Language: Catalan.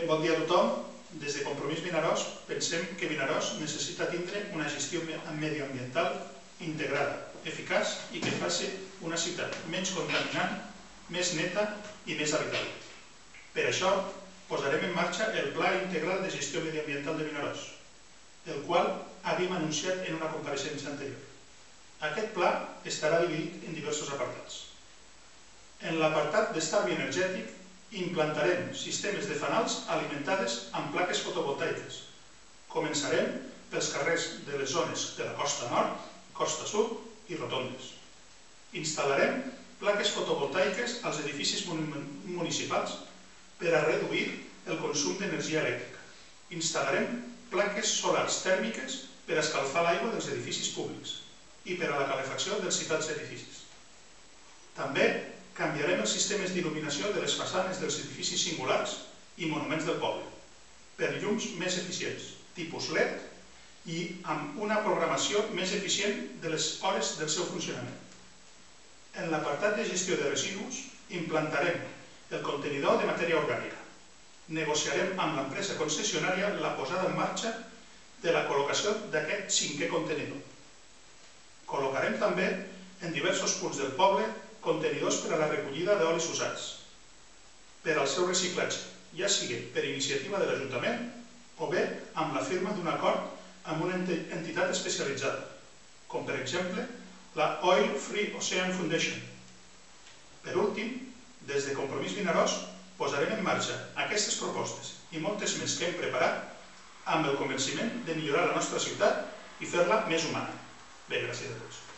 Bon dia a tothom. Des de Compromís Vinaròs pensem que Vinaròs necessita tindre una gestió mediambiental integrada, eficaç i que faci una ciutat menys contaminant, més neta i més habitable. Per això posarem en marxa el Pla Integral de Gestió Mediambiental de Vinaròs, el qual havíem anunciat en una compareixença anterior. Aquest pla estarà dividit en diversos apartats. En l'apartat d'estalvi energètic implantarem sistemes de fanals alimentades amb plaques fotovoltaiques. Començarem pels carrers de les zones de la costa nord, costa sud i rotondes. Instal·larem plaques fotovoltaiques als edificis municipals per a reduir el consum d'energia elèctrica. Instal·larem plaques solars tèrmiques per a escalfar l'aigua dels edificis públics i per a la calefacció dels citats edificis. També canviarem els sistemes d'il·luminació de les façanes dels edificis singulars i monuments del poble per llums més eficients, tipus LED, i amb una programació més eficient de les hores del seu funcionament. En l'apartat de gestió de residus implantarem el contenidor de matèria orgànica. Negociarem amb l'empresa concessionària la posada en marxa de la col·locació d'aquest 5è contenidor. Col·locarem també en diversos punts del poble contenidors per a la recollida d'olis usats, per al seu reciclatge, ja sigui per iniciativa de l'Ajuntament o bé amb la firma d'un acord amb una entitat especialitzada, com per exemple la Oil Free Ocean Foundation. Per últim, des de Compromís Vinaròs posarem en marxa aquestes propostes i moltes més que hem preparat amb el convenciment de millorar la nostra ciutat i fer-la més humana. Bé, gràcies a tots.